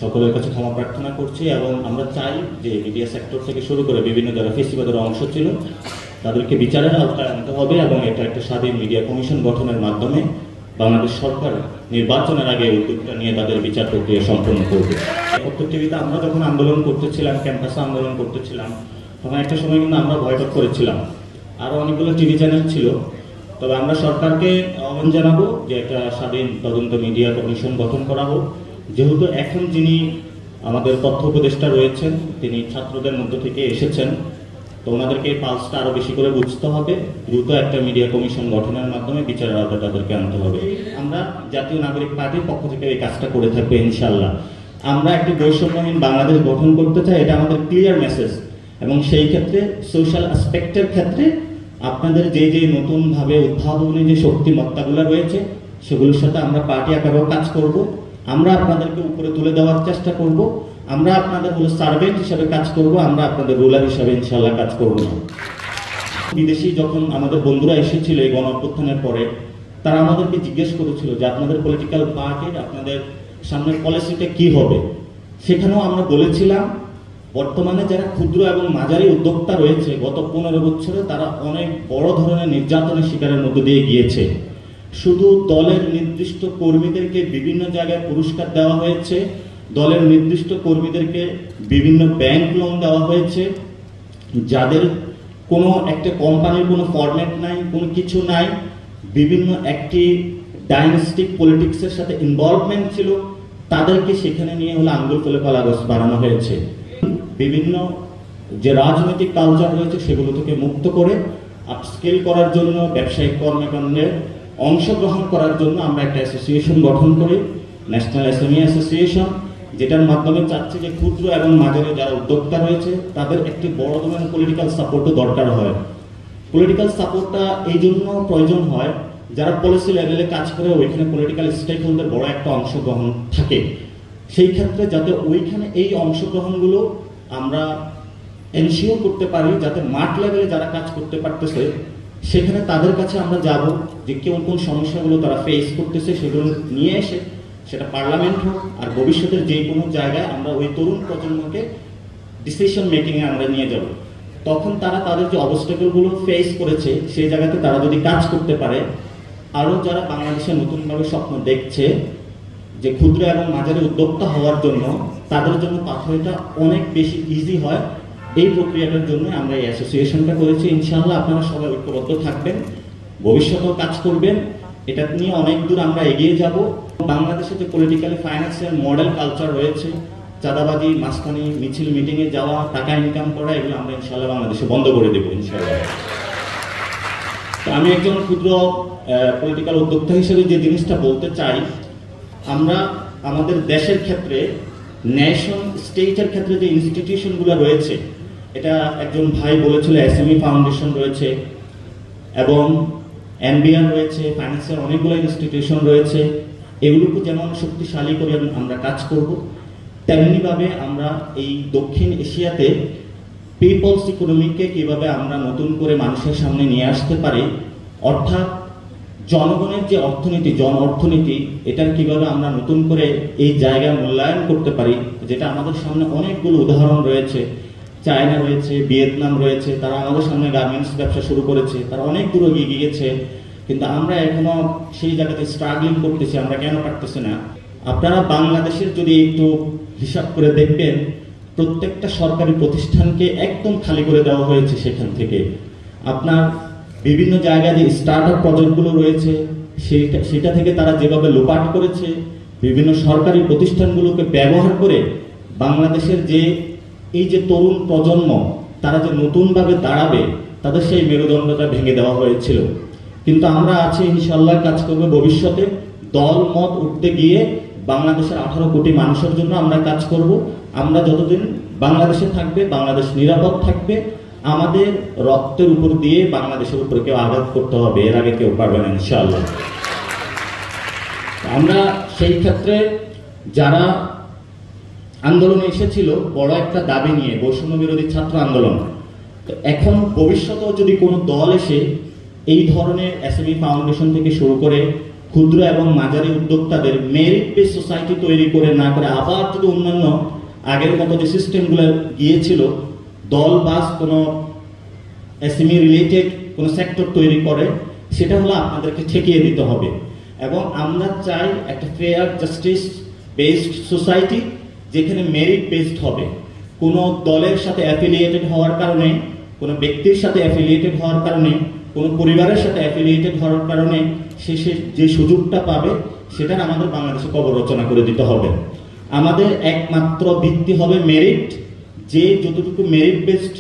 সকলের কাছে ক্ষমা প্রার্থনা করছি এবং আমরা চাই যে মিডিয়া সেক্টর থেকে শুরু করে বিভিন্ন যারা ফেসিবাদের অংশ ছিল তাদেরকে বিচারের আওতায় আনতে হবে এবং এটা একটা স্বাধীন মিডিয়া কমিশন গঠনের মাধ্যমে বাংলাদেশ সরকার নির্বাচনের আগে উদ্যোগটা নিয়ে তাদের বিচার প্রক্রিয়া সম্পন্ন করবে। ৭১ টিভিতে আমরা যখন আন্দোলন করতেছিলাম, ক্যাম্পাসে আন্দোলন করতেছিলাম, তখন একটা সময় কিন্তু আমরা ভয়পাত করেছিলাম। আরও অনেকগুলো টিভি চ্যানেল ছিল। তবে আমরা সরকারকে আহ্বান জানাবো যে একটা স্বাধীন তদন্ত মিডিয়া কমিশন গঠন করা হোক। যেহেতু এখন যিনি আমাদের তথ্য উপদেষ্টা রয়েছেন তিনি ছাত্রদের মধ্য থেকে এসেছেন, তো ওনাদেরকে এই পালসটা আরও বেশি করে বুঝতে হবে। দ্রুত একটা মিডিয়া কমিশন গঠনের মাধ্যমে বিচারের আওতায় তাদেরকে আনতে হবে। আমরা জাতীয় নাগরিক পার্টির পক্ষ থেকে এই কাজটা করে থাকবো ইনশাল্লাহ। আমরা একটি বৈষম্যহীন বাংলাদেশ গঠন করতে চাই, এটা আমাদের ক্লিয়ার মেসেজ। এবং সেই ক্ষেত্রে সোশ্যাল অ্যাসপেক্টের ক্ষেত্রে আপনাদের যে যে নতুনভাবে উদ্ভাবনী যে শক্তিমত্তাগুলো রয়েছে সেগুলোর সাথে আমরা পার্টি আকারেও কাজ করব। আমরা আপনাদেরকে উপরে তুলে দেওয়ার চেষ্টা করব। আমরা আপনাদের হলো সার্ভেন্ট হিসাবে কাজ করব, আমরা আপনাদের রুলার হিসাবে ইনশাল্লাহ কাজ করব না। বিদেশি যখন আমাদের বন্ধুরা এসেছিল এই গণ অভ্যুত্থানের পরে, তারা আমাদেরকে জিজ্ঞেস করেছিল যে আপনাদের পলিটিক্যাল পার্টির আপনাদের সামনের পলিসিটা কি হবে। সেখানেও আমরা বলেছিলাম বর্তমানে যারা ক্ষুদ্র এবং মাঝারি উদ্যোক্তা রয়েছে গত 15 বছরে তারা অনেক বড় ধরনের নির্যাতনের শিকারের মধ্য দিয়ে গিয়েছে। শুধু দলের নির্দিষ্ট কর্মীদেরকে বিভিন্ন জায়গায় পুরস্কার দেওয়া হয়েছে, দলের নির্দিষ্ট কর্মীদেরকে বিভিন্ন ব্যাংক লোন দেওয়া হয়েছে, যাদের কোনো একটা কোম্পানির কোনো ফরম্যাট নাই, কোনো কিছু নাই, বিভিন্ন একটি ডাইনাস্টিক পলিটিক্সের সাথে ইনভলভমেন্ট ছিল, তাদেরকে সেখানে নিয়ে হলো আঙ্গুল ফুলে কলাগাছ বানানো হয়েছে। বিভিন্ন যে রাজনৈতিক কালচার রয়েছে সেগুলো থেকে মুক্ত করে আপস্কেল করার জন্য, ব্যবসায়িক কর্মকাণ্ডে অংশগ্রহণ করার জন্য আমরা একটা অ্যাসোসিয়েশন গঠন করি, ন্যাশনাল এসএমই অ্যাসোসিয়েশন, যেটার মাধ্যমে চাচ্ছি যে ক্ষুদ্র এবং মাঝারি যারা উদ্যোক্তা রয়েছে তাদের একটি বড় ধরনের পলিটিক্যাল সাপোর্টও দরকার হয়। পলিটিক্যাল সাপোর্টটা এই জন্য প্রয়োজন হয় যারা পলিসি লেভেলে কাজ করে ওইখানে পলিটিক্যাল স্টেক হোল্ডার বড় একটা অংশগ্রহণ থাকে। সেই ক্ষেত্রে যাতে ওইখানে এই অংশগ্রহণগুলো আমরা এনশিওর করতে পারি, যাতে মাঠ লেভেলে যারা কাজ করতে পারতেছে সেখানে তাদের কাছে আমরা যাব যে কোন কোন সমস্যাগুলো তারা ফেস করতেছে সেগুলো নিয়ে এসে সেটা পার্লামেন্ট হোক আর ভবিষ্যতের যে কোনো জায়গায় আমরা ওই তরুণ প্রজন্মকে ডিসিশন মেকিংয়ে আমরা নিয়ে যাব। তখন তারা তাদের যে অবস্টাকেলগুলো ফেস করেছে সেই জায়গাতে তারা যদি কাজ করতে পারে, আরও যারা বাংলাদেশে নতুনভাবে স্বপ্ন দেখছে যে ক্ষুদ্র এবং মাঝারি উদ্যোক্তা হওয়ার জন্য, তাদের জন্য পাথওয়েটা অনেক বেশি ইজি হয়। এই প্রক্রিয়াটার জন্য আমরা এই অ্যাসোসিয়েশনটা করেছি। ইনশাআল্লাহ আপনারা সবাই ঐক্যবদ্ধ থাকবেন, ভবিষ্যতেও কাজ করবেন, এটা নিয়ে অনেক দূর আমরা এগিয়ে যাব। বাংলাদেশে যে পলিটিক্যালি ফাইন্যান্সিয়াল মডেল কালচার রয়েছে, চাঁদাবাজি, মাঝখানি, মিছিল মিটিংয়ে যাওয়া, টাকা ইনকাম করা, এগুলো আমরা ইনশাআল্লাহ বাংলাদেশে বন্ধ করে দেবো ইনশাআল্লাহ। আমি একজন ক্ষুদ্র পলিটিক্যাল উদ্যোক্তা হিসেবে যে জিনিসটা বলতে চাই, আমরা আমাদের দেশের ক্ষেত্রে ন্যাশন স্টেটের ক্ষেত্রে যে ইনস্টিটিউশনগুলো রয়েছে, এটা একজন ভাই বলেছিল এসএমই ফাউন্ডেশন রয়েছে এবং এনবিআর রয়েছে, ফাইন্যান্সিয়াল অনেকগুলো ইনস্টিটিউশন রয়েছে, এগুলোকে যেমন শক্তিশালী করে আমরা কাজ করব, তেমনিভাবে আমরা এই দক্ষিণ এশিয়াতে পিপলস ইকোনমিকে কিভাবে আমরা নতুন করে মানুষের সামনে নিয়ে আসতে পারি, অর্থাৎ জনগণের যে অর্থনীতি, জন অর্থনীতি, এটার কিভাবে আমরা নতুন করে এই জায়গায় মূল্যায়ন করতে পারি, যেটা আমাদের সামনে অনেকগুলো উদাহরণ রয়েছে। চায়না রয়েছে, ভিয়েতনাম রয়েছে, তারা আমাদের সামনে গার্মেন্টস ব্যবসা শুরু করেছে, তারা অনেক দূর এগিয়ে গিয়েছে, কিন্তু আমরা এখনো সেই জায়গাতে স্ট্রাগলিং করতেছি। আমরা কেন পারতেছি না? আপনারা বাংলাদেশের যদি একটু হিসাব করে দেখবেন, প্রত্যেকটা সরকারি প্রতিষ্ঠানকে একদম খালি করে দেওয়া হয়েছে। সেখান থেকে আপনার বিভিন্ন জায়গায় যে স্টার্ট আপ প্রজেক্টগুলো রয়েছে সেটা থেকে তারা যেভাবে লোপাট করেছে, বিভিন্ন সরকারি প্রতিষ্ঠানগুলোকে ব্যবহার করে বাংলাদেশের যে এই যে তরুণ প্রজন্ম তারা যে নতুনভাবে দাঁড়াবে তাদের সেই মেরুদণ্ডটা ভেঙে দেওয়া হয়েছিল। কিন্তু আমরা আছি, ইনশাআল্লাহ কাজ করবে ভবিষ্যতে দল মত উঠতে গিয়ে বাংলাদেশের 18 কোটি মানুষের জন্য আমরা কাজ করব। আমরা যতদিন বাংলাদেশে থাকবে বাংলাদেশ নিরাপদ থাকবে। আমাদের রক্তের উপর দিয়ে বাংলাদেশের উপরে কেউ আঘাত করতে হবে, এর আগে কেউ পারবে না ইনশাআল্লাহ। আমরা সেই ক্ষেত্রে যারা আন্দোলনে এসেছিল বড় একটা দাবি নিয়ে, বৈষম্য বিরোধী ছাত্র আন্দোলন, তো এখন ভবিষ্যতেও যদি কোনো দল এসে এই ধরনের এসএমই ফাউন্ডেশন থেকে শুরু করে ক্ষুদ্র এবং মাঝারি উদ্যোক্তাদের মেরিট বেস সোসাইটি তৈরি করে না করে আবার যদি অন্যান্য আগের মতো যে সিস্টেমগুলো গিয়েছিল দল বাস কোনো এসএমই রিলেটেড কোনো সেক্টর তৈরি করে, সেটা হলো আপনাদেরকে ঠেকিয়ে দিতে হবে। এবং আমরা চাই একটা ফেয়ার জাস্টিস বেসড সোসাইটি, যেখানে মেরিট বেসড হবে। কোনো দলের সাথে অ্যাফিলিয়েটেড হওয়ার কারণে, কোনো ব্যক্তির সাথে অ্যাফিলিয়েটেড হওয়ার কারণে, কোনো পরিবারের সাথে অ্যাফিলিয়েটেড হওয়ার কারণে সে যে সুযোগটা পাবে সেটার আমাদের বাংলাদেশে কবর রচনা করে দিতে হবে। আমাদের একমাত্র ভিত্তি হবে মেরিট। যে যতটুকু মেরিট বেসড